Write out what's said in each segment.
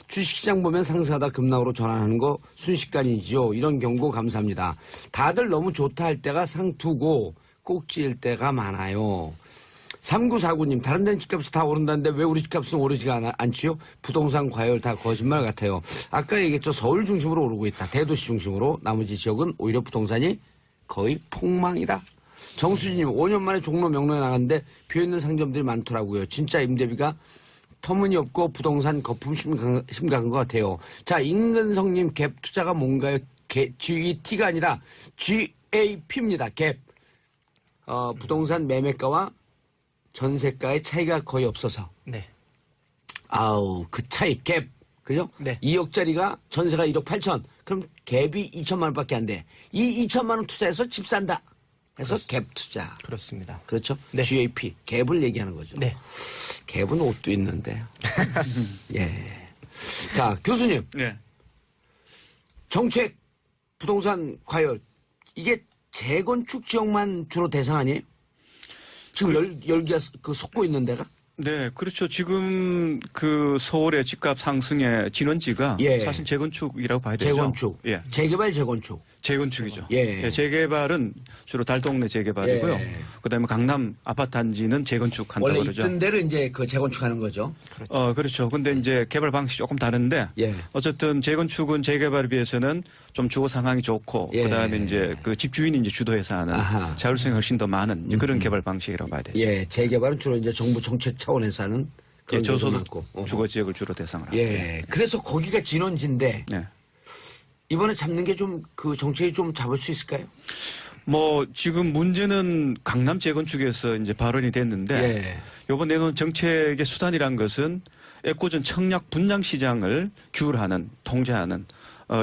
주식시장 보면 상승하다 급락으로 전환하는 거 순식간이죠. 이런 경고 감사합니다. 다들 너무 좋다 할 때가 상투고 꼭지일 때가 많아요. 3949님, 다른 데는 집값이 다 오른다는데 왜 우리 집값은 오르지가 않지요? 부동산 과열 다 거짓말 같아요. 아까 얘기했죠. 서울 중심으로 오르고 있다. 대도시 중심으로. 나머지 지역은 오히려 부동산이 거의 폭망이다. 정수진님, 5년 만에 종로 명로에 나갔는데 비어있는 상점들이 많더라고요. 진짜 임대비가 터무니없고 부동산 거품 심각한 것 같아요. 자, 임근성님, 갭 투자가 뭔가요? GET가 아니라 GAP입니다. 갭. 부동산 매매가와 전세가의 차이가 거의 없어서. 네. 아우, 그 차이, 갭. 그죠? 네. 2억짜리가 전세가 1억 8천. 그럼 갭이 2천만 원밖에 안 돼. 이 2천만 원 투자해서 집 산다. 해서 갭 투자. 그렇습니다. 그렇죠? 네. GAP. 갭을 얘기하는 거죠. 네. 갭은 옷도 있는데. 예. 자, 교수님. 네. 정책, 부동산 과열. 이게 재건축 지역만 주로 대상 아니에요? 지금 열기가 솟고 있는 데가? 네, 그렇죠. 지금 그 서울의 집값 상승의 진원지가 예. 사실 재건축이라고 봐야 되죠. 재건축. 예. 재개발, 재건축. 재건축이죠. 예. 예, 재개발은 주로 달동네 재개발이고요. 예. 그다음에 강남 아파트 단지는 재건축한다고 원래 그러죠. 있던 데를 이제 그 재건축하는 거죠. 그렇죠. 근데 이제 개발 방식이 조금 다른데 예. 어쨌든 재건축은 재개발에 비해서는 좀 주거 상황이 좋고 예. 그다음에 이제 그 집주인이 이제 주도해서 하는 아하. 자율성이 훨씬 더 많은 이제 그런 개발 방식이라고 봐야 되죠. 예. 재개발은 주로 이제 정부 정책 차원에서 하는 예, 그런 경우도 저소득 많고. 주거 지역을 주로 대상으로 하고. 예. 그래서 거기가 진원지인데 네. 이번에 잡는 게 좀 그 정책이 좀 잡을 수 있을까요? 뭐 지금 문제는 강남 재건축에서 이제 발언이 됐는데 예. 이번 내놓은 정책의 수단이란 것은 애꿎은 청약 분양 시장을 규율하는 통제하는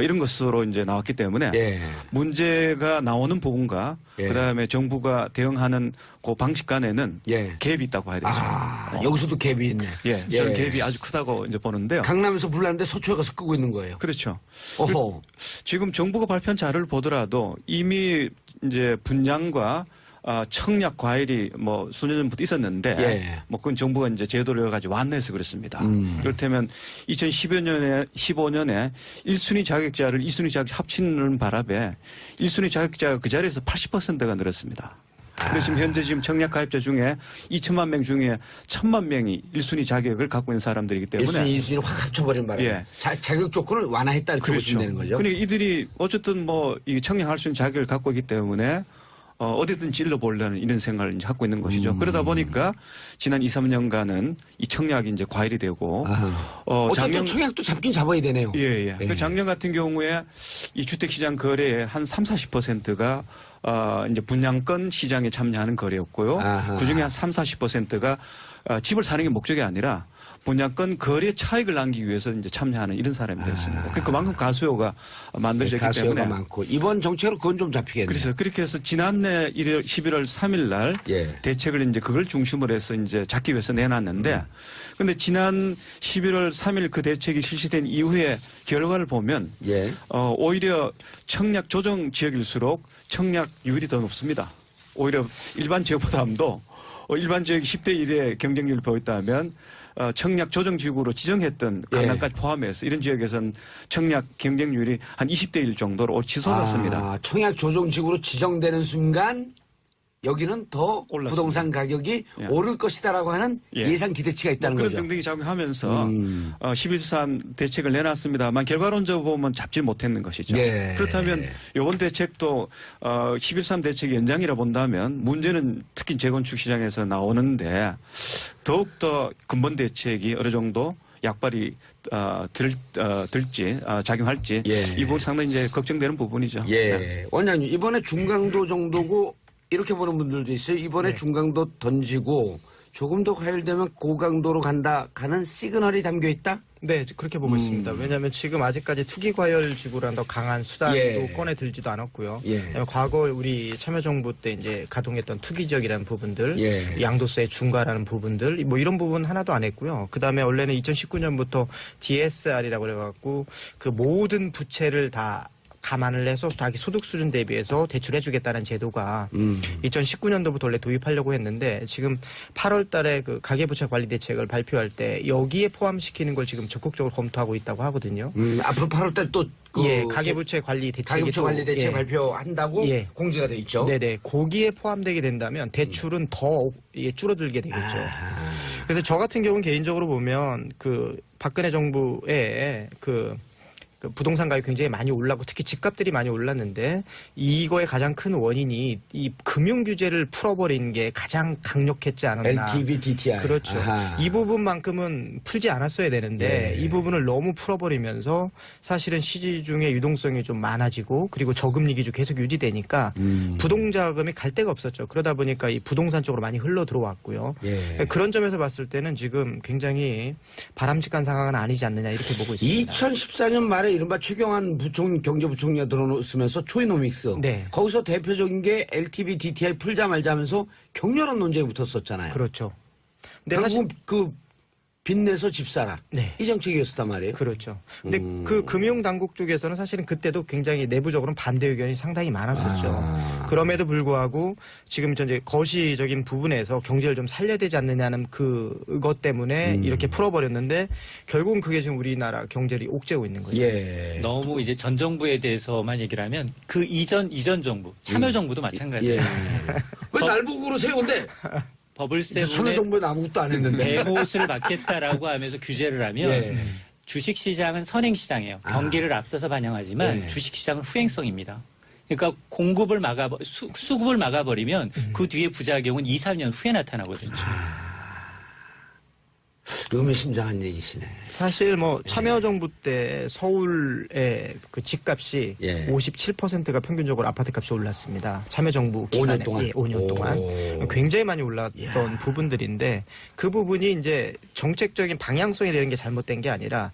이런 것으로 이제 나왔기 때문에 예. 문제가 나오는 부분과 예. 그다음에 정부가 대응하는 그 방식 간에는 예. 갭이 있다고 봐야 되죠. 여기서도 갭이 있네. 예, 저는 갭이 아주 크다고 이제 보는데요. 강남에서 불났는데 서초에 가서 끄고 있는 거예요. 그렇죠. 어허. 지금 정부가 발표한 자료를 보더라도 이미 이제 분양과 청약 과열이 뭐 수년 전부터 있었는데 예. 뭐 그건 정부가 이제 제도를 여러 가지 완화해서 그렇습니다. 그렇다면 2015년에 1순위 자격자를 2순위 자격 합치는 바람에 1순위 자격자가 그 자리에서 80%가 늘었습니다. 그래서 지금 현재 지금 청약 가입자 중에 2천만 명 중에 1천만 명이 1순위 자격을 갖고 있는 사람들이기 때문에 1순위, 2순위를 확 합쳐버린 바람에 예. 자격 조건을 완화했다 이렇게 보시면 되는 거죠. 그러니까 이들이 어쨌든 뭐 이 청약할 수 있는 자격을 갖고 있기 때문에 어디든 찔러보려는 이런 생각을 이제 갖고 있는 것이죠. 그러다 보니까 지난 2, 3년간은 이 청약이 이제 과열이 되고 어쨌든 청약도 잡긴 잡아야 되네요. 예. 그 작년 같은 경우에 이 주택시장 거래의 한 30~40%가 이제 분양권 시장에 참여하는 거래였고요. 아하. 그중에 한 30~40%가 집을 사는 게 목적이 아니라 분양권 거래 차익을 남기기 위해서 이제 참여하는 이런 사람이 되었습니다. 그러니까 그만큼 가수요가 만들어졌기 가수요가 때문에 많고 이번 정책으로 그건 좀 잡히겠네요. 그래서 그렇게 해서 지난해 11월 3일 날 예. 대책을 이제 그걸 중심으로 해서 이제 잡기 위해서 내놨는데 근데 지난 11월 3일 그 대책이 실시된 이후에 결과를 보면 예. 오히려 청약 조정 지역일수록 청약률이 더 높습니다. 오히려 일반 지역보다도 일반 지역이 10대 1의 경쟁률을 보였다면 청약 조정 지역으로 지정했던 강남까지 포함해서 이런 지역에서는 청약 경쟁률이 한 20대 1 정도로 치솟았습니다. 청약 조정지구로 지정되는 순간 여기는 더 올랐습니다. 부동산 가격이 예. 오를 것이다라고 하는 예. 예상 기대치가 있다는 그런 거죠. 등등이 작용하면서 11.3 대책을 내놨습니다만 결과론적으로 보면 잡지 못했는 것이죠. 예. 그렇다면 이번 대책도 11.3 대책의 연장이라 본다면 문제는 특히 재건축 시장에서 나오는데 더욱더 근본 대책이 어느 정도 약발이 들지 작용할지 예. 이 부분 상당히 이제 걱정되는 부분이죠. 예. 네. 원장님 이번에 중강도 정도고 이렇게 보는 분들도 있어요. 이번에 네. 중강도 던지고 조금 더 과열되면 고강도로 간다 가는 시그널이 담겨 있다? 네, 그렇게 보고 있습니다. 왜냐하면 지금 아직까지 투기 과열 지구라는 더 강한 수단도 예. 꺼내 들지도 않았고요. 예. 그다음에 과거 우리 참여정부 때 이제 가동했던 투기 지역이라는 부분들, 예. 양도세 중과라는 부분들, 뭐 이런 부분 하나도 안 했고요. 그다음에 원래는 2019년부터 DSR이라고 그래갖고 그 모든 부채를 다 감안을 해서 자기 소득 수준 대비해서 대출해주겠다는 제도가 2019년도부터 원래 도입하려고 했는데 지금 8월 달에 그 가계부채 관리 대책을 발표할 때 여기에 포함시키는 걸 지금 적극적으로 검토하고 있다고 하거든요. 앞으로 8월 달또 예, 가계부채 관리 대책이 가계부채 관리 대책 예. 발표한다고 예. 공지가 돼 있죠. 네네. 거기에 포함되게 된다면 대출은 더 이게 줄어들게 되겠죠. 그래서 저 같은 경우는 개인적으로 보면 그 박근혜 정부의 그 부동산 가격이 굉장히 많이 올랐고 특히 집값들이 많이 올랐는데 이거의 가장 큰 원인이 이 금융 규제를 풀어버린 게 가장 강력했지 않았나. LTV, DTI. 그렇죠. 아하. 이 부분만큼은 풀지 않았어야 되는데 예. 이 부분을 너무 풀어버리면서 사실은 시중의 유동성이 좀 많아지고 그리고 저금리 기조 계속 유지되니까 부동자금이 갈 데가 없었죠. 그러다 보니까 이 부동산 쪽으로 많이 흘러 들어왔고요. 예. 그런 점에서 봤을 때는 지금 굉장히 바람직한 상황은 아니지 않느냐 이렇게 보고 있습니다. 2014년 말에 이른바 최경환 경제부총리가 들어서면서 초이노믹스. 네. 거기서 대표적인 게 LTV, DTI 풀자 말자 하면서 격렬한 논쟁이 붙었었잖아요. 그렇죠. 근데 결국은 그 빚내서 집 사라. 네. 이 정책이었단 말이에요. 그렇죠. 근데 그 금융당국 쪽에서는 사실은 그때도 굉장히 내부적으로는 반대 의견이 상당히 많았었죠. 그럼에도 불구하고 지금 이제 거시적인 부분에서 경제를 좀 살려야 되지 않느냐는 그것 때문에 이렇게 풀어버렸는데 결국은 그게 지금 우리나라 경제를 옥죄고 있는 거죠. 예. 너무 이제 전 정부에 대해서만 얘기를 하면 그 이전 정부, 참여정부도 마찬가지예요. 왜 날 보고 그러세요, 근데? 버블세븐에 참여정부에 아무것도 안 했는데. 대못을 막겠다라고 하면서 규제를 하면 예. 주식시장은 선행시장이에요. 경기를 앞서서 반영하지만 예. 주식시장은 후행성입니다. 그러니까 공급을 수급을 막아버리면 그 뒤에 부작용은 2, 3년 후에 나타나거든요. 의미심장한 얘기시네. 사실 뭐 참여정부 때 서울의 그 집값이 예. 57%가 평균적으로 아파트 값이 올랐습니다. 참여정부 5년 기간에 동안? 예, 5년 동안 굉장히 많이 올랐던 부분들인데 그 부분이 이제 정책적인 방향성이 되는 게 잘못된 게 아니라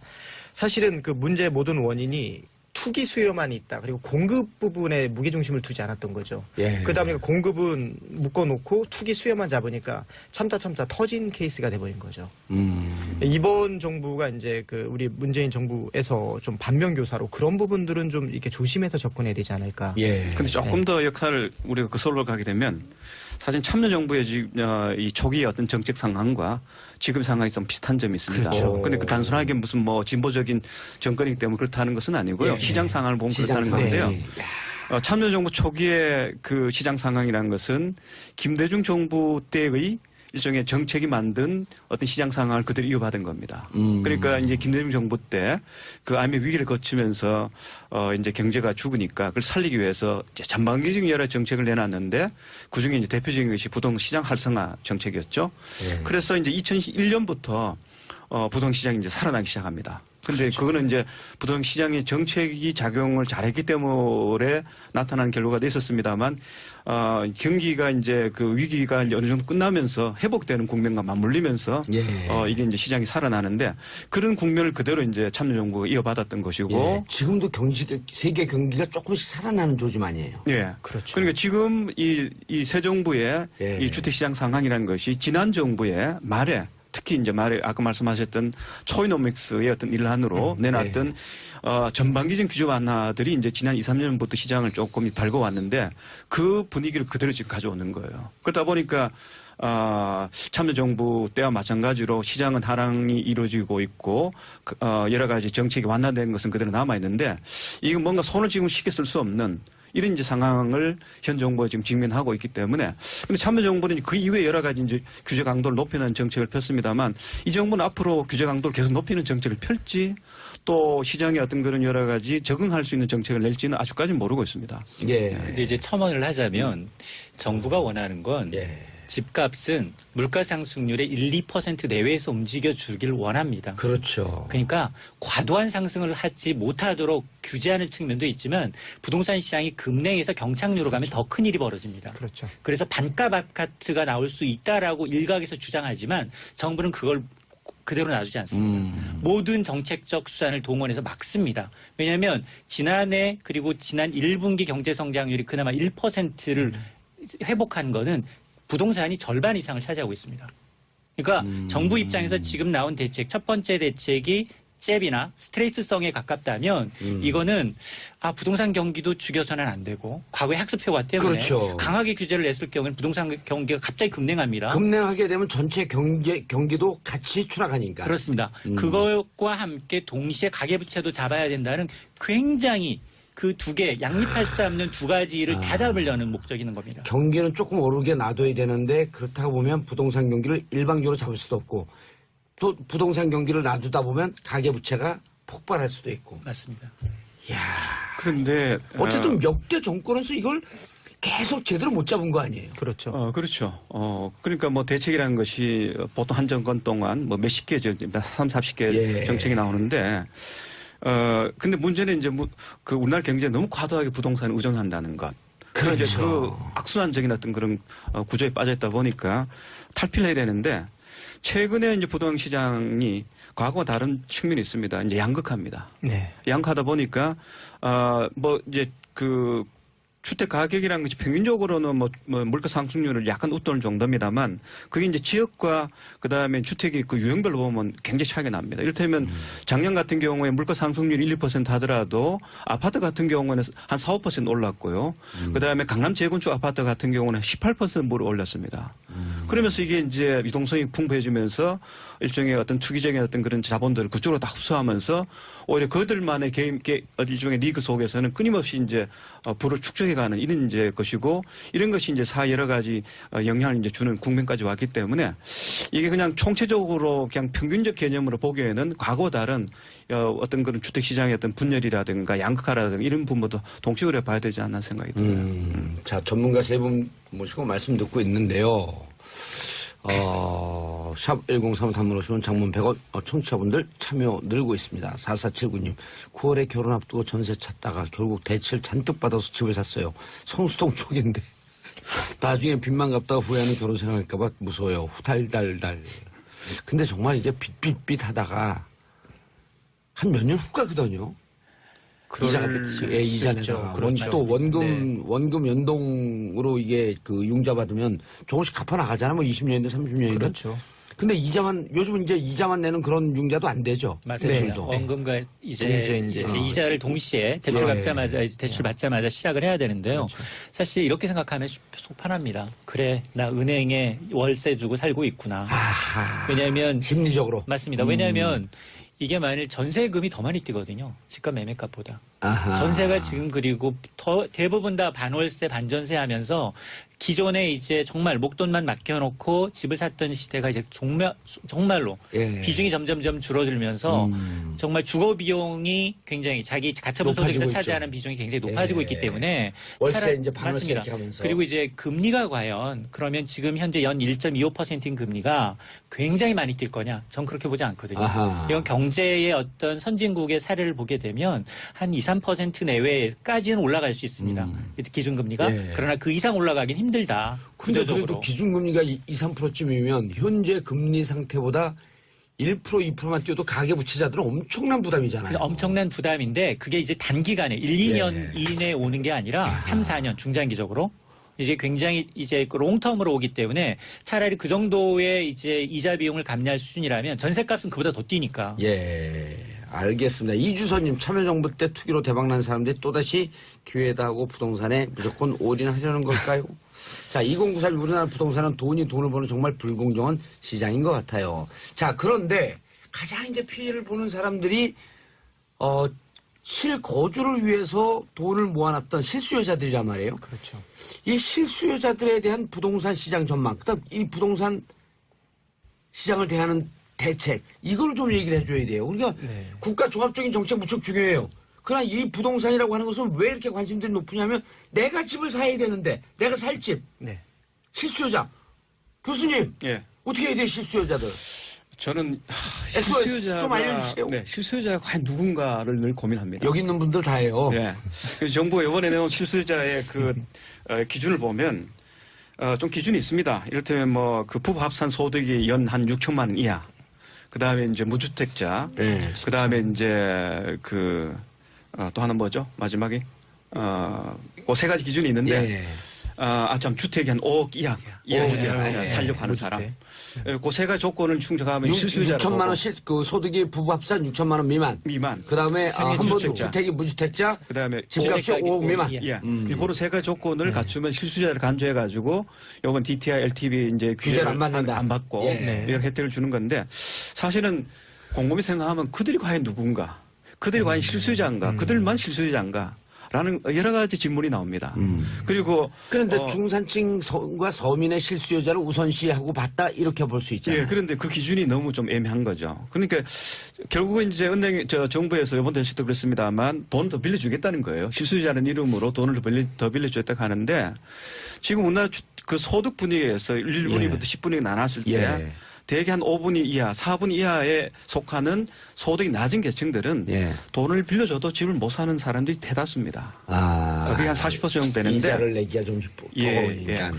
사실은 그 문제의 모든 원인이 투기 수요만 있다. 그리고 공급 부분에 무게중심을 두지 않았던 거죠. 예. 그다음에 공급은 묶어놓고 투기 수요만 잡으니까 참다 터진 케이스가 돼버린 거죠. 이번 정부가 이제 그 우리 문재인 정부에서 좀 반면교사로 그런 부분들은 좀 이렇게 조심해서 접근해야 되지 않을까. 예. 근데 조금 더 역할을 우리가 그 솔로 가게 되면 사실 참여정부의 이 초기의 어떤 정책 상황과 지금 상황이 좀 비슷한 점이 있습니다. 그렇죠. 근데 그 단순하게 무슨 뭐 진보적인 정권이기 때문에 그렇다는 것은 아니고요. 예. 시장 상황을 보면 시장 그렇다는 상황. 건데요. 참여정부 초기의 그 시장 상황이라는 것은 김대중 정부 때의 일종의 정책이 만든 어떤 시장 상황을 그대로 이어받은 겁니다. 그러니까 이제 김대중 정부 때 그 IMF 위기를 거치면서 이제 경제가 죽으니까 그걸 살리기 위해서 전반기적인 여러 정책을 내놨는데 그 중에 이제 대표적인 것이 부동시장 활성화 정책이었죠. 예. 그래서 이제 2001년부터 부동시장이 이제 살아나기 시작합니다. 근데 그거는 이제 부동시장의 정책이 작용을 잘했기 때문에 나타난 결과가 있었습니다만, 경기가 이제 그 위기가 이제 어느 정도 끝나면서 회복되는 국면과 맞물리면서, 예. 이게 이제 시장이 살아나는데 그런 국면을 그대로 이제 참여정부가 이어받았던 것이고. 예. 지금도 세계 경기가 조금씩 살아나는 조짐 아니에요. 예. 그렇죠. 그러니까 지금 이 새 정부의 예. 이 주택시장 상황이라는 것이 지난 정부의 말에 특히 이제 말에 아까 말씀하셨던 초이노믹스의 어떤 일환으로 내놨던 전반기적인 규제 완화들이 이제 지난 2, 3년부터 시장을 조금 달고 왔는데 그 분위기를 그대로 지금 가져오는 거예요. 그러다 보니까 참여정부 때와 마찬가지로 시장은 하락이 이루어지고 있고 여러 가지 정책이 완화된 것은 그대로 남아 있는데 이건 뭔가 손을 지금 쉽게 쓸 수 없는 이런 이제 상황을 현 정부가 지금 직면하고 있기 때문에 근데 참여정부는 그 이후에 여러 가지 이제 규제 강도를 높이는 정책을 폈습니다만 이 정부는 앞으로 규제 강도를 계속 높이는 정책을 펼지 또 시장의 어떤 그런 여러 가지 적응할 수 있는 정책을 낼지는 아직까지는 모르고 있습니다. 예. 근데 이제 첨언을 하자면 정부가 원하는 건 예. 집값은 물가 상승률의 1, 2% 내외에서 움직여 주길 원합니다. 그렇죠. 그러니까 과도한 상승을 하지 못하도록 규제하는 측면도 있지만 부동산 시장이 급냉해서 경착류로 가면 더 큰 일이 벌어집니다. 그렇죠. 그래서 반값 아파트가 나올 수 있다라고 일각에서 주장하지만 정부는 그걸 그대로 놔두지 않습니다. 모든 정책적 수단을 동원해서 막습니다. 왜냐하면 지난해 그리고 지난 1분기 경제 성장률이 그나마 1%를 회복한 거는 부동산이 절반 이상을 차지하고 있습니다. 그러니까 정부 입장에서 지금 나온 대책, 첫 번째 대책이 잽이나 스트레이트성에 가깝다면 이거는 부동산 경기도 죽여서는 안 되고 과거의 학습 효과 때문에 그렇죠. 강하게 규제를 냈을 경우에는 부동산 경기가 갑자기 급냉합니다. 급냉하게 되면 전체 경기도 같이 추락하니까. 그렇습니다. 그것과 함께 동시에 가계부채도 잡아야 된다는 굉장히 그 두 개, 양립할 수 없는 두 가지를 다 잡으려는 목적이 있는 겁니다. 경기는 조금 오르게 놔둬야 되는데 그렇다고 보면 부동산 경기를 일방적으로 잡을 수도 없고 또 부동산 경기를 놔두다 보면 가계부채가 폭발할 수도 있고. 맞습니다. 이야. 그런데 어쨌든 역대 정권에서 이걸 계속 제대로 못 잡은 거 아니에요? 그렇죠. 그렇죠. 그러니까 뭐 대책이라는 것이 보통 한 정권 동안 뭐 몇십 개, 30, 40개 예. 정책이 나오는데, 근데 문제는 이제 그 우리나라 경제에 너무 과도하게 부동산에 의존한다는 것. 그렇죠. 이제 그 악순환적인 어떤 그런 구조에 빠져있다 보니까 탈피를 해야 되는데, 최근에 이제 부동산 시장이 과거와 다른 측면이 있습니다. 이제 양극화입니다. 네. 양극화다 보니까, 뭐 이제 그 주택 가격이라는 것이 평균적으로는 뭐 물가 상승률을 약간 웃도는 정도입니다만 그게 이제 지역과 그다음에 주택이 그 유형별로 보면 굉장히 차이가 납니다. 이를테면 작년 같은 경우에 물가 상승률 1~2% 하더라도 아파트 같은 경우에는 한 4~5% 올랐고요. 그다음에 강남 재건축 아파트 같은 경우는 18%를 올렸습니다. 그러면서 이게 이제 유동성이 풍부해지면서 일종의 어떤 투기적인 어떤 그런 자본들을 그쪽으로 다 흡수하면서 오히려 그들만의 일종의 리그 속에서는 끊임없이 이제 부를 축적해가는 이런 이제 것이고 이런 것이 이제 여러 가지 영향을 이제 주는 국면까지 왔기 때문에 이게 그냥 총체적으로 그냥 평균적 개념으로 보기에는 과거와 다른 어떤 그런 주택 시장의 어떤 분열이라든가 양극화라든가 이런 부분도 동시에 봐야 되지 않나 생각이 들어요. 자, 전문가 세 분 모시고 말씀 듣고 있는데요. 샵 1035 단문 50원 장문 100원 청취자분들 참여 늘고 있습니다. 4479님 9월에 결혼 앞두고 전세 찾다가 결국 대출 잔뜩 받아서 집을 샀어요. 성수동 쪽인데 나중에 빚만 갚다가 후회하는 결혼 생활할까 봐 무서워요. 후달달달. 근데 정말 이게 빚 하다가 한 몇 년 후 가거든요. 이자 내다가 그렇죠. 또 원금 연동으로 이게 그 융자 받으면 조금씩 갚아 나가잖아. 뭐 20년인데 30년인데. 그렇죠. 근데 요즘 이제 이자만 내는 그런 융자도 안 되죠. 맞습니다. 대출도. 원금과 동시에 이제 이자를 동시에 대출 받자마자 시작을 해야 되는데요. 사실 이렇게 생각하면 속편합니다. 그래, 나 은행에 월세 주고 살고 있구나. 아하. 왜냐하면 심리적으로. 맞습니다. 왜냐하면 이게 만일 전세금이 더 많이 뛰거든요. 집값 매매값보다. 아하. 전세가 지금 그리고 대부분 다 반월세 반전세 하면서 기존에 이제 정말 목돈만 맡겨놓고 집을 샀던 시대가 이제 정말로 예. 비중이 점점점 줄어들면서 정말 주거 비용이 굉장히 자기 가처분 소득에서 높아지고 차지하는 있죠. 비중이 굉장히 높아지고 예. 있기 때문에 월세 이제 반월세 맞습니다. 이렇게 하면서. 그리고 이제 금리가 과연 그러면 지금 현재 연 1.25%인 금리가 굉장히 많이 뛸 거냐? 전 그렇게 보지 않거든요. 아하. 이건 경제의 어떤 선진국의 사례를 보게 되면 한 2~3% 내외까지는 올라갈 수 있습니다. 기준금리가. 예. 그러나 그 이상 올라가긴 힘들다. 근데 구조적으로. 그래도 기준금리가 2~3%쯤이면 현재 금리 상태보다 1%, 2%만 뛰어도 가계부채자들은 엄청난 부담이잖아요. 근데 엄청난 부담인데 그게 이제 단기간에 1~2년 이내에 오는 게 아니라 3~4년 중장기적으로 이제 굉장히 이제 롱텀으로 오기 때문에 차라리 그 정도의 이제 이자 비용을 감내할 수준이라면 전세값은 그보다 더 뛰니까. 예, 알겠습니다. 이주선님 참여정부 때 투기로 대박난 사람들이 또다시 기회다 하고 부동산에 무조건 올인하려는 걸까요? 자, 2094 우리나라 부동산은 돈을 버는 정말 불공정한 시장인 것 같아요. 자, 그런데 가장 이제 피해를 보는 사람들이 실거주를 위해서 돈을 모아놨던 실수요자들이란 말이에요. 그렇죠. 이 실수요자들에 대한 부동산 시장 전망, 그다음 이 부동산 시장을 대하는 대책, 이걸 좀 얘기를 해줘야 돼요. 우리가 네. 국가 종합적인 정책 무척 중요해요. 그러나 이 부동산이라고 하는 것은 왜 이렇게 관심들이 높으냐면 내가 집을 사야 되는데 내가 살 집, 네. 실수요자. 교수님, 예. 어떻게 해야 돼요, 실수요자들? 저는 SOS 좀 알려주세요. 네, 실수요자가 과연 누군가를 늘 고민합니다. 여기 있는 분들 다예요. 네. 그래서 정부가 이번에 내놓은 실수요자의 그 기준을 보면 좀 기준이 있습니다. 이를테면 뭐 그 부부 합산 소득이 연 한 6천만 원 이하. 그 다음에 이제 무주택자. 네, 그 다음에 이제 또 하나 뭐죠? 마지막에 그 세 가지 기준이 있는데. 예. 참 주택이 한 5억 이하 주택 예, 살려고 하는 무주택. 사람. 그 세 가지 조건을 충족하면 실수요자를 6천만 보고 원 그 소득이 부부 합산 6천만 원 미만. 미만. 그다음에 생애 한 번 주택자. 주택이 무주택자. 그다음에 집값이 5억 미만. 예. 그런 세 가지 조건을 갖추면 실수요자를 간주해가지고 요번 DTI, LTV 이제 규제를 안 받는다. 안 받고 예. 이런 혜택을 주는 건데 사실은 곰곰이 생각하면 그들이 과연 누군가, 그들이 과연 실수요자인가, 그들만 실수요자인가. 라는 여러 가지 질문이 나옵니다. 그리고 그런데 중산층과 서민의 실수요자를 우선시하고 봤다 이렇게 볼 수 있잖아요. 예, 그런데 그 기준이 너무 좀 애매한 거죠. 그러니까 결국은 이제 정부에서 이번 대책도 그렇습니다만 돈 더 빌려주겠다는 거예요. 실수요자는 이름으로 돈을 더 빌려주겠다고 하는데 지금 우리나라 그 소득 분위기에서 1분위부터 10분위 나눴을 때 예. 대개 한 5분위 이하, 4분위 이하에 속하는 소득이 낮은 계층들은 예. 돈을 빌려줘도 집을 못 사는 사람들이 대다수입니다. 그게 한 40% 정도 되는데 이자를 내기가 좀 버거우니까.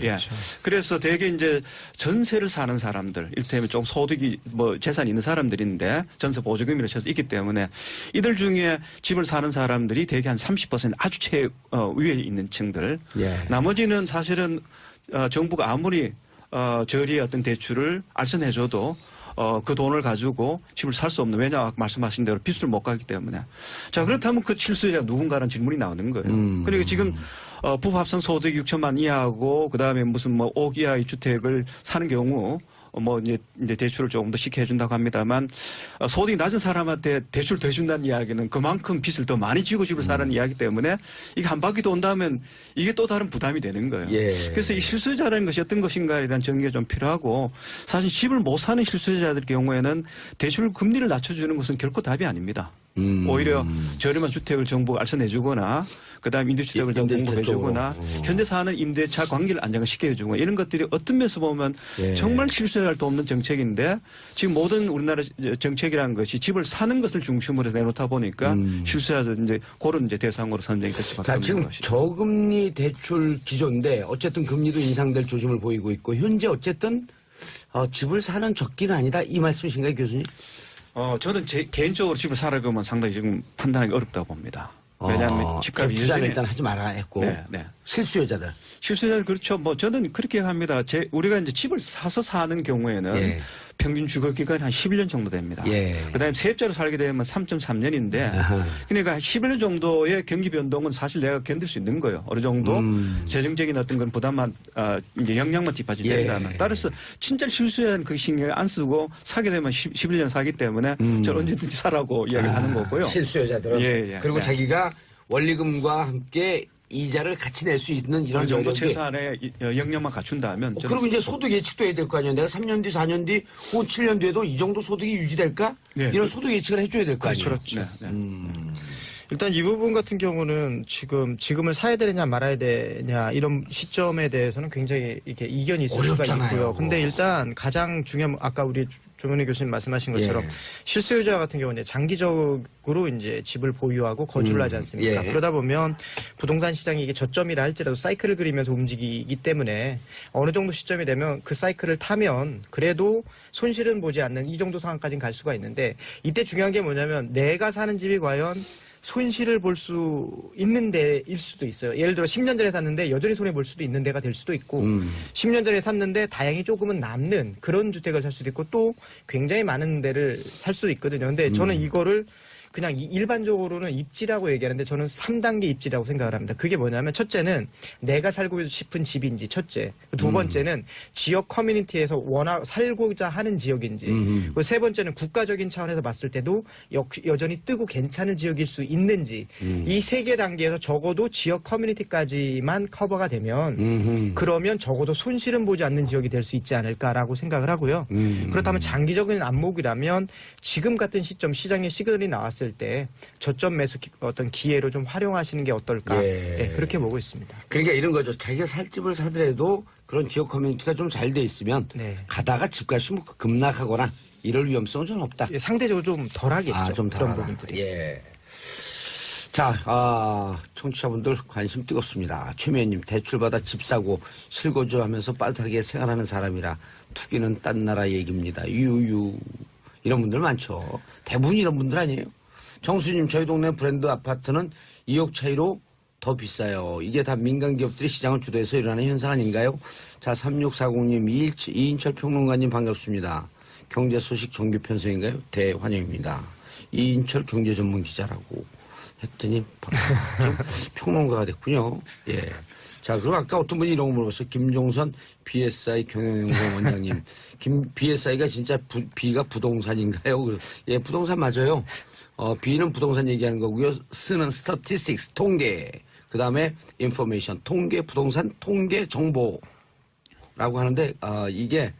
그래서 대개 이제 전세를 사는 사람들, 일테면 좀 소득이 뭐 재산이 있는 사람들인데 전세 보조금이라 쳐서 있기 때문에 이들 중에 집을 사는 사람들이 대개 한 30% 아주 위에 있는 층들. 예. 나머지는 사실은 정부가 아무리 저리의 어떤 대출을 알선해줘도 그 돈을 가지고 집을 살 수 없는, 왜냐 말씀하신 대로 빚을 못 가기 때문에. 자, 그렇다면 그 실수요자가 누군가라는 질문이 나오는 거예요. 그리고 지금 부부 합산 소득이 6천만 이하고 그다음에 무슨 뭐 5억 이하의 주택을 사는 경우 뭐 이제 대출을 조금 더 쉽게 해준다고 합니다만 소득이 낮은 사람한테 대출 더 준다는 이야기는 그만큼 빚을 더 많이 지고 집을 사는 이야기 때문에 이게 한 바퀴 돈다면 이게 또 다른 부담이 되는 거예요. 예. 그래서 이 실수요자라는 것이 어떤 것인가에 대한 정의가 좀 필요하고 사실 집을 못 사는 실수요자들 경우에는 대출 금리를 낮춰주는 것은 결코 답이 아닙니다. 오히려 저렴한 주택을 정부가 알선해주거나 그다음에 임대주택을 좀 공급해주거나 현재 사는 임대차 관계를 안정화시켜주고 이런 것들이 어떤 면에서 보면 예. 정말 실수할 수 없는 정책인데 지금 모든 우리나라 정책이라는 것이 집을 사는 것을 중심으로 내놓다 보니까 실수자들 이제 그런 이제 대상으로 선정이 될 수밖에 자, 없는 지금 것이죠. 저금리 대출 기조인데 어쨌든 금리도 인상될 조짐을 보이고 있고 현재 어쨌든 집을 사는 적기는 아니다 이 말씀이신가요, 교수님? 저는 개인적으로 집을 사라 그러면 상당히 지금 판단하기 어렵다고 봅니다. 왜냐하면 집값이 투자는 여전히 일단 하지 말아야 했고 네. 실수요자들. 실수요자들 그렇죠. 뭐 저는 그렇게 합니다. 우리가 이제 집을 사서 사는 경우에는 예. 평균 주거 기간이 한 11년 정도 됩니다. 예. 그다음에 세입자로 살게 되면 3.3년인데 아하. 그러니까 11년 정도의 경기 변동은 사실 내가 견딜 수 있는 거예요. 어느 정도 재정적인 어떤 건 부담만 이제 영향만 뒷받침이 예. 된다면 따라서 진짜 실수요자는 그 신경 안 쓰고 사게 되면 11년 사기 때문에 저는 언제든지 사라고 이야기를 하는 거고요. 실수요자들은. 예. 그리고 네. 자기가 원리금과 함께 이자를 같이 낼 수 있는 이런 어느 정도 여력이. 최소한의 영역만 갖춘다면 저는 그럼 이제 소득 예측도 해야 될 거 아니에요. 내가 3년 뒤, 4년 뒤, 혹은 7년 뒤에도 이 정도 소득이 유지될까? 네. 이런 소득 예측을 해줘야 될 거 아니에요. 그렇죠. 네. 일단 이 부분 같은 경우는 지금을 사야 되느냐 말아야 되냐 이런 시점에 대해서는 굉장히 이렇게 이견이 있을 어렵잖아요. 수가 있고요. 근데 일단 가장 중요한 아까 우리 조명래 교수님 말씀하신 것처럼 예. 실수요자 같은 경우는 장기적으로 이제 집을 보유하고 거주를 하지 않습니까? 예. 그러다 보면 부동산 시장이 이게 저점이라 할지라도 사이클을 그리면서 움직이기 때문에 어느 정도 시점이 되면 그 사이클을 타면 그래도 손실은 보지 않는 이 정도 상황까지는 갈 수가 있는데 이때 중요한 게 뭐냐면 내가 사는 집이 과연 손실을 볼 수 있는 데일 수도 있어요. 예를 들어 10년 전에 샀는데 여전히 손해볼 수도 있는 데가 될 수도 있고 10년 전에 샀는데 다행히 조금은 남는 그런 주택을 살 수도 있고 또 굉장히 많은 데를 살 수도 있거든요. 근데 저는 이거를 그냥 일반적으로는 입지라고 얘기하는데 저는 3단계 입지라고 생각을 합니다. 그게 뭐냐면 첫째는 내가 살고 싶은 집인지 첫째. 두 번째는 지역 커뮤니티에서 워낙 살고자 하는 지역인지. 그리고 세 번째는 국가적인 차원에서 봤을 때도 여전히 뜨고 괜찮은 지역일 수 있는지. 이 세 개 단계에서 적어도 지역 커뮤니티까지만 커버가 되면 그러면 적어도 손실은 보지 않는 지역이 될 수 있지 않을까라고 생각을 하고요. 그렇다면 장기적인 안목이라면 지금 같은 시점 시장에 시그널이 나왔을 때 저점 매수 어떤 기회로 좀 활용하시는 게 어떨까 예. 그렇게 보고 있습니다. 그러니까 이런 거죠. 자기가 살 집을 사더라도 그런 지역 커뮤니티가 좀 잘 돼 있으면 네. 가다가 집값이 뭐 급락하거나 이럴 위험성은 좀 없다. 예, 상대적으로 좀 덜하겠죠. 좀 그런 덜하다. 부분들이. 예. 자, 청취자분들 관심 뜨겁습니다. 최미애님, 대출받아 집 사고 실거주하면서 빠듯하게 생활하는 사람이라 투기는 딴 나라 얘기입니다. 유유. 이런 분들 많죠. 대부분 이런 분들 아니에요. 정수님, 저희 동네 브랜드 아파트는 2억 차이로 더 비싸요. 이게 다 민간 기업들이 시장을 주도해서 일어나는 현상 아닌가요? 자, 3640님, 이인철 평론가님 반갑습니다. 경제 소식 정규 편성인가요? 대환영입니다. 이인철 경제 전문 기자라고 했더니 좀 평론가가 됐군요. 예. 자, 그리고 아까 어떤 분이 이런 거 물어봤어요. 김종선 BSI 경영연구원 원장님. BSI가 진짜 B가 부동산인가요? 예, 부동산 맞아요. B는 부동산 얘기하는 거고요. S는 statistics, 통계. 그 다음에 information, 통계, 부동산, 통계, 정보라고 하는데, 이게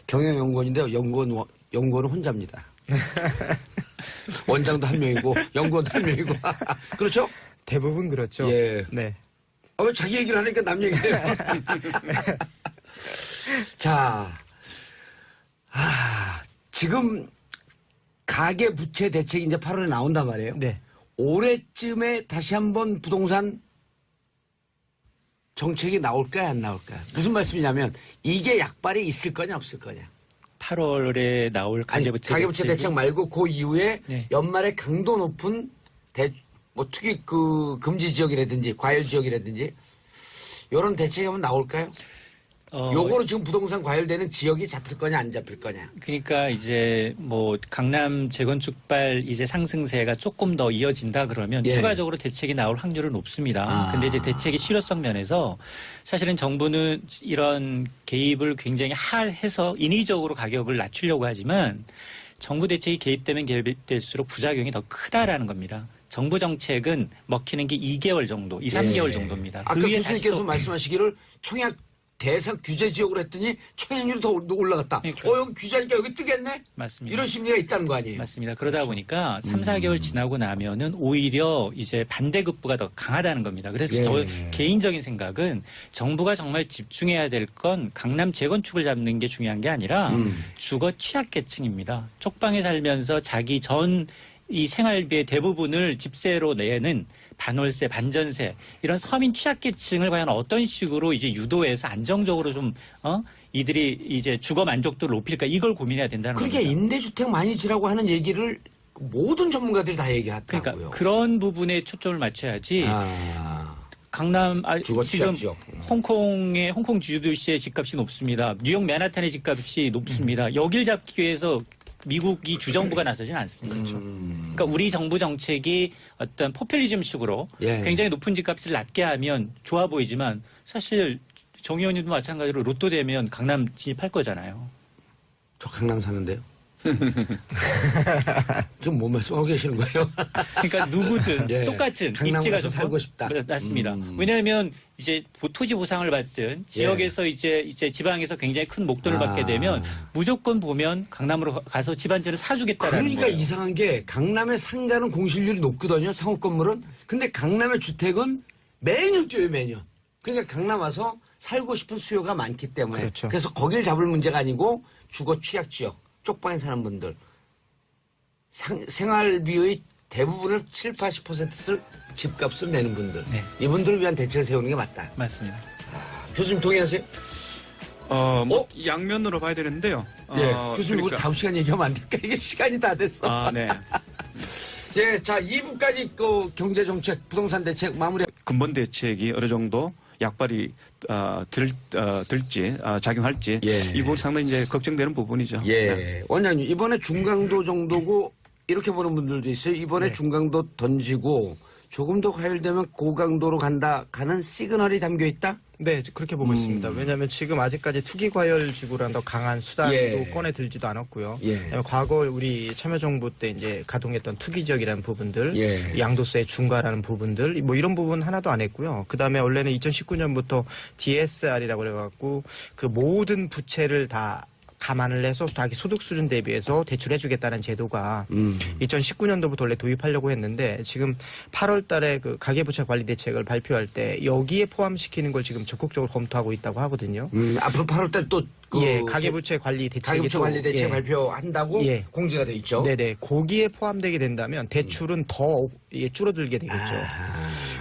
경영연구원인데요. 연구원은 혼자입니다. 원장도 한 명이고, 연구원도 한 명이고. 그렇죠? 대부분 그렇죠. 예. 네. 왜 자기 얘기를 하니까 남 얘기해요? 자, 지금 가계부채 대책이 이제 8월에 나온단 말이에요. 네. 올해쯤에 다시 한번 부동산 정책이 나올까요, 안 나올까요? 무슨 말씀이냐면 이게 약발이 있을 거냐 없을 거냐. 8월에 나올 가계부채 대책 말고 그 이후에 네. 연말에 강도 높은 투기 금지 지역이라든지 과열 지역이라든지 이런 대책이 한번 나올까요? 요거로 지금 부동산 과열되는 지역이 잡힐 거냐 안 잡힐 거냐. 그러니까 이제 뭐 강남 재건축발 이제 상승세가 조금 더 이어진다 그러면 예. 추가적으로 대책이 나올 확률은 높습니다. 근데 이제 대책의 실효성 면에서 사실은 정부는 이런 개입을 굉장히 해서 인위적으로 가격을 낮추려고 하지만 정부 대책이 개입되면 개입될수록 부작용이 더 크다라는 겁니다. 정부 정책은 먹히는 게 2개월 정도, 3개월 정도입니다. 아까 그 위에 교수님께서 말씀하시기를 청약 대상 규제 지역으로 했더니 청약률이 더 올라갔다. 그러니까. 여기 규제하니까 여기 뜨겠네? 맞습니다. 이런 심리가 있다는 거 아니에요? 맞습니다. 그러다 보니까 3, 4개월 지나고 나면은 오히려 이제 반대급부가 더 강하다는 겁니다. 그래서 예. 저 개인적인 생각은 정부가 정말 집중해야 될 건 강남 재건축을 잡는 게 중요한 게 아니라 주거 취약계층입니다. 쪽방에 살면서 자기 전 이 생활비의 대부분을 집세로 내는 반월세, 반전세 이런 서민 취약계층을 과연 어떤 식으로 이제 유도해서 안정적으로 좀 이들이 이제 주거 만족도를 높일까 이걸 고민해야 된다는 그러니까 겁니다. 임대주택 많이 지라고 하는 얘기를 모든 전문가들이 다 얘기하더라고요. 그러니까 그런 부분에 초점을 맞춰야지. 강남 주거 지금 취약 지역. 홍콩 주도시의 집값이 높습니다. 뉴욕 맨하탄의 집값이 높습니다. 여길 잡기 위해서 미국이 주정부가 나서진 않습니다. 그러니까 우리 정부 정책이 어떤 포퓰리즘식으로 예. 굉장히 높은 집값을 낮게 하면 좋아 보이지만 사실 정 의원님도 마찬가지로 로또 되면 강남 진입할 거잖아요. 저 강남 사는데요. 지금 뭔 말씀하고 계시는 거예요? 그러니까 누구든 예. 똑같은 강남 입지가 가서 좋고 살고 싶다. 맞습니다. 왜냐하면 이제 토지 보상을 받든 지역에서 이제 지방에서 굉장히 큰 목돈을 받게 되면 무조건 보면 강남으로 가서 집 한 채를 사주겠다라는 그러니까 거예요. 이상한 게 강남의 상가는 공실률이 높거든요. 상업 건물은. 근데 강남의 주택은 매년 뛰어요, 매년. 그러니까 강남 와서 살고 싶은 수요가 많기 때문에. 그렇죠. 그래서 거길 잡을 문제가 아니고 주거 취약 지역, 쪽방에 사는 분들. 생활비의 대부분을 7, 80%를 집값을 내는 분들. 네. 이분들을 위한 대책을 세우는 게 맞다. 맞습니다. 교수님 동의하세요? 양면으로 봐야 되는데요. 예. 교수님, 우리 그러니까. 다음 시간 얘기하면 안 될까? 이게 시간이 다 됐어. 네. 예, 자, 2부까지 그 경제정책, 부동산 대책 마무리. 근본 대책이 어느 정도 약발이 들지 작용할지 예. 이 부분 상당히 이제 걱정되는 부분이죠. 예. 네. 원장님, 이번에 중강도 정도고 이렇게 보는 분들도 있어요. 이번에 중강도 던지고 조금 더 과열되면 고강도로 가는 시그널이 담겨 있다? 네, 그렇게 보고 있습니다. 왜냐하면 지금 아직까지 투기 과열 지구란 더 강한 수단도 예. 꺼내 들지도 않았고요. 예. 그다음에 과거 우리 참여정부 때 이제 가동했던 투기 지역이라는 부분들, 예. 양도세 중과라는 부분들, 뭐 이런 부분 하나도 안 했고요. 그다음에 원래는 2019년부터 DSR이라고 그래갖고 그 모든 부채를 다 감안을 해서 자기 소득 수준 대비해서 대출해주겠다는 제도가 2019년도부터 원래 도입하려고 했는데 지금 8월 달에 그 가계부채 관리 대책을 발표할 때 여기에 포함시키는 걸 지금 적극적으로 검토하고 있다고 하거든요. 앞으로 8월 달 또 예, 가계부채 관리 대책이 가계부채 관리 대책 예. 발표한다고 예. 공지가 돼 있죠. 네네. 거기에 포함되게 된다면 대출은 더 줄어들게 되겠죠.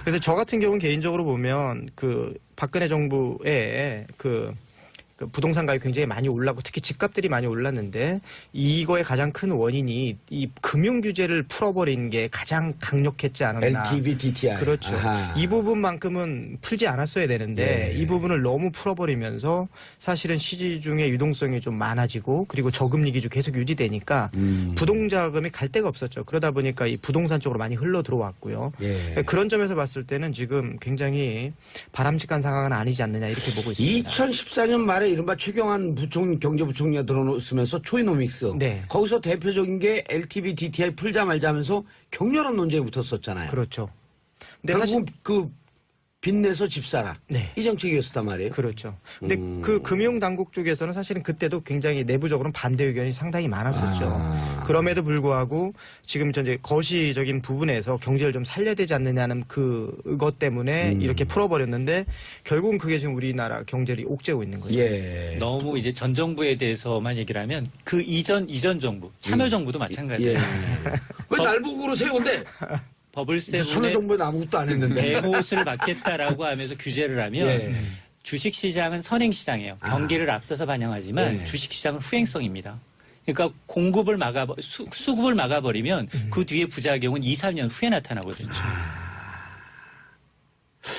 그래서 저 같은 경우는 개인적으로 보면 그 박근혜 정부의 그 그 부동산 가격이 굉장히 많이 올랐고 특히 집값들이 많이 올랐는데 이거의 가장 큰 원인이 이 금융 규제를 풀어버린 게 가장 강력했지 않았나. LTV, DTI. 그렇죠. 아하. 이 부분만큼은 풀지 않았어야 되는데 예. 이 부분을 너무 풀어버리면서 사실은 시중의 유동성이 좀 많아지고 그리고 저금리 기조 계속 유지되니까 부동자금이 갈 데가 없었죠. 그러다 보니까 이 부동산 쪽으로 많이 흘러 들어왔고요. 예. 그런 점에서 봤을 때는 지금 굉장히 바람직한 상황은 아니지 않느냐 이렇게 보고 있습니다. 2014년 말에 이른바 최경환 경제부총리가 들어서면서 초이노믹스. 네. 거기서 대표적인 게 LTV, DTI 풀자 말자 하면서 격렬한 논쟁이 붙었었잖아요. 그렇죠. 근데 사실 결국 그 빚내서 집 사라. 네. 이 정책이었단 말이에요. 그렇죠. 근데 그 금융 당국 쪽에서는 사실은 그때도 굉장히 내부적으로는 반대 의견이 상당히 많았었죠. 그럼에도 불구하고 지금 이제 거시적인 부분에서 경제를 좀 살려야 되지 않느냐는 그것 때문에 이렇게 풀어버렸는데 결국은 그게 지금 우리나라 경제를 옥죄고 있는 거죠. 예. 너무 이제 전 정부에 대해서만 얘기를 하면 그 이전 정부, 참여정부도 마찬가지예요. 예. 왜 날 보고 그러세요, 근데? 버블세 부분에 참여정부는 아무것도 안 했는데. 대못을 막겠다라고 하면서 규제를 하면 예. 주식시장은 선행시장이에요. 경기를 앞서서 반영하지만 예. 주식시장은 후행성입니다. 그러니까 공급을 수급을 막아버리면 그 뒤에 부작용은 2, 3년 후에 나타나거든요.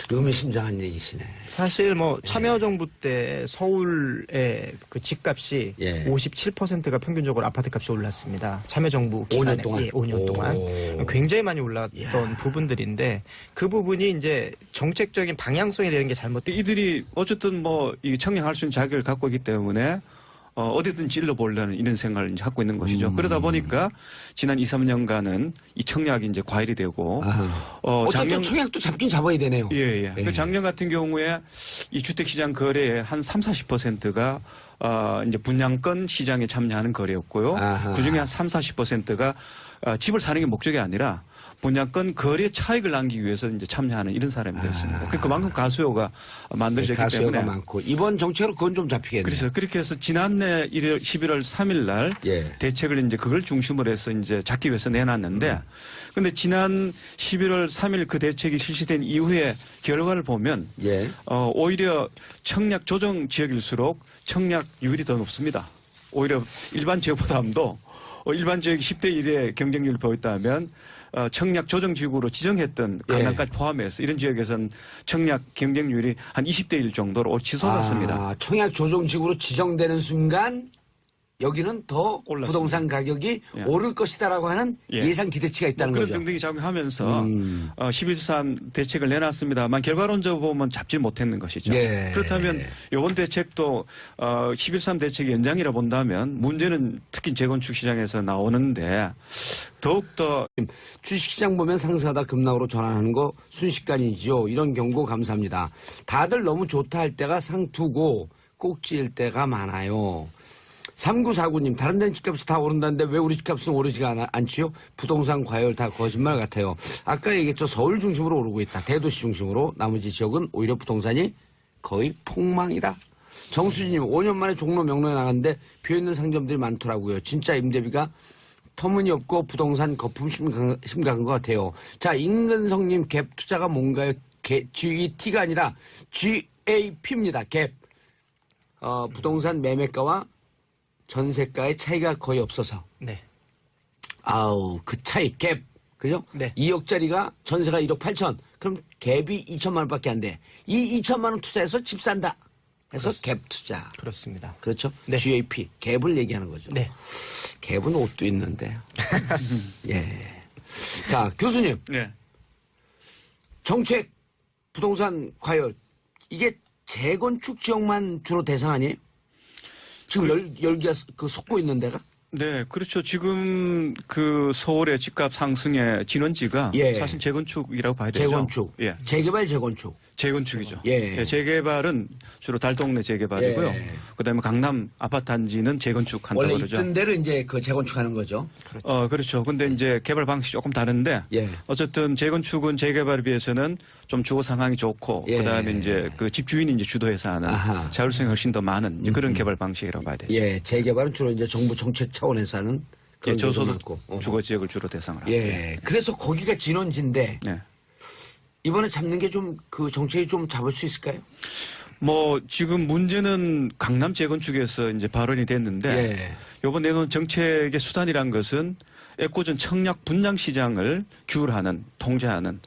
의미심장한 얘기시네. 사실 뭐 참여정부 때 서울의 그 집값이 예. 57%가 평균적으로 아파트 값이 올랐습니다. 참여정부 5년 기간에 동안? 예, 5년 동안 오. 굉장히 많이 올랐던 부분들인데 그 부분이 이제 정책적인 방향성이 되는 게 잘못된 이들이 어쨌든 뭐 이 청량할 수 있는 자격을 갖고 있기 때문에 어디든 찔러보려는 이런 생각을 이제 갖고 있는 것이죠. 그러다 보니까 지난 2, 3년간은 이 청약이 이제 과열이 되고 어쨌든 청약도 잡긴 잡아야 되네요. 예. 예. 그 작년 같은 경우에 이 주택시장 거래의 한 30~40%가 이제 분양권 시장에 참여하는 거래였고요. 아하. 그중에 한 30~40%가 집을 사는 게 목적이 아니라 분양권 거래 차익을 남기기 위해서 이제 참여하는 이런 사람이 되었습니다. 그만큼 가수요가 만들어졌기 가수요가 때문에 많고 이번 정책으로 그건 좀 잡히겠네요. 그래서 그렇게 해서 지난해 11월 3일 날 예. 대책을 이제 그걸 중심으로 해서 이제 잡기 위해서 내놨는데 근데 지난 11월 3일 그 대책이 실시된 이후에 결과를 보면 예. 오히려 청약 조정 지역일수록 청약률이 더 높습니다. 오히려 일반 지역보다도 일반 지역이 10대 1의 경쟁률을 보였다면 청약 조정 지역으로 지정했던 강남까지 포함해서 이런 지역에서는 청약 경쟁률이 한 20대 1 정도로 치솟았습니다. 청약 조정식으로 지정되는 순간 여기는 더 올랐습니다. 부동산 가격이 예. 오를 것이다라고 하는 예. 예상 기대치가 있다는 그런 거죠. 등등이 작용하면서 11.3 대책을 내놨습니다만 결과론적으로 보면 잡지 못했는 것이죠. 예. 그렇다면 이번 대책도 11.3 대책의 연장이라 본다면 문제는 특히 재건축 시장에서 나오는데 더욱더 주식시장 보면 상승하다 급락으로 전환하는 거 순식간이죠. 이런 경고 감사합니다. 다들 너무 좋다 할 때가 상투고 꼭지일 때가 많아요. 3949님 다른 데는 집값이 다 오른다는데 왜 우리 집값은 오르지가 않지요? 부동산 과열 다 거짓말 같아요. 아까 얘기했죠. 서울 중심으로 오르고 있다. 대도시 중심으로. 나머지 지역은 오히려 부동산이 거의 폭망이다. 정수진님 5년 만에 종로 명로에 나갔는데 비어있는 상점들이 많더라고요. 진짜 임대비가 터무니없고 부동산 거품 심각한 것 같아요. 자, 임근성님 갭 투자가 뭔가요? GET가 아니라 GAP입니다. 갭. 부동산 매매가와 전세가의 차이가 거의 없어서. 네. 아우, 그 차이, 갭. 그죠? 네. 2억짜리가 전세가 1억 8천. 그럼 갭이 2천만 원밖에 안 돼. 이 2천만 원 투자해서 집 산다. 해서 갭 투자. 그렇습니다. 그렇죠? 네. GAP. 갭을 얘기하는 거죠. 네. 갭은 옷도 있는데. 예. 자, 교수님. 네. 정책, 부동산 과열. 이게 재건축 지역만 주로 대상 아니에요? 지금 열기가 솟고 있는 데가? 네, 그렇죠. 지금 그 서울의 집값 상승의 진원지가 예. 사실 재건축이라고 봐야 되죠. 재건축. 예. 재개발, 재건축. 재건축이죠. 예. 재개발은 주로 달동네 재개발이고요. 예. 그다음에 강남 아파트 단지는 재건축한다고 원래 그러죠. 있던 데를 이제 그 재건축하는 거죠. 그렇죠. 근데 이제 개발 방식이 조금 다른데 예. 어쨌든 재건축은 재개발에 비해서는 좀 주거 상황이 좋고 예. 그다음에 이제 그 집주인이 이제 주도해서 하는 아하. 자율성이 훨씬 더 많은 이제 그런 개발 방식이라고 봐야 되죠. 예. 재개발은 주로 이제 정부 정책 차원에서 하는 그런 경우도 저소득 많고. 주거 지역을 주로 대상으로 하고. 예. 그래서 거기가 진원지인데 네. 이번에 잡는 게 좀 그 정책이 좀 잡을 수 있을까요? 뭐 지금 문제는 강남 재건축에서 이제 발언이 됐는데 예. 이번 내놓은 정책의 수단이란 것은 애꿎은 청약 분양 시장을 규율하는 통제하는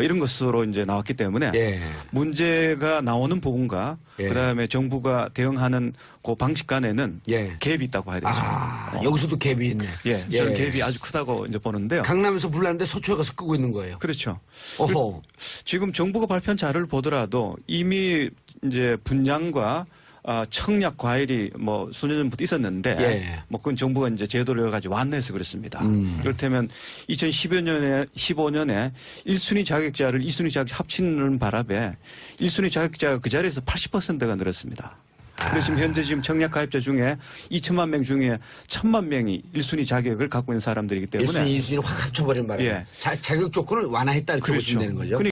이런 것으로 이제 나왔기 때문에 예. 문제가 나오는 부분과 예. 그다음에 정부가 대응하는 그 방식 간에는 예. 갭이 있다고 해야 되죠. 여기서도 갭이 있네. 예, 저는 갭이 아주 크다고 이제 보는데요. 강남에서 불났는데 서초에 가서 끄고 있는 거예요. 그렇죠. 어허. 지금 정부가 발표한 자료를 보더라도 이미 이제 분양과 청약 과열이 뭐 수년 전부터 있었는데 예. 뭐 그건 정부가 이제 제도를 여러 가지 완화해서 그렇습니다. 그렇다면 2015년에 1순위 자격자를 2순위 자격자 합치는 바람에 1순위 자격자가 그 자리에서 80%가 늘었습니다. 그래서 지금 청약 가입자 중에 2천만 명 중에 1,000만 명이 1순위 자격을 갖고 있는 사람들이기 때문에 1순위, 2순위를 확 합쳐버리는 바람에 예. 자격 조건을 완화했다 이렇게 그렇죠. 보시면 되는 거죠.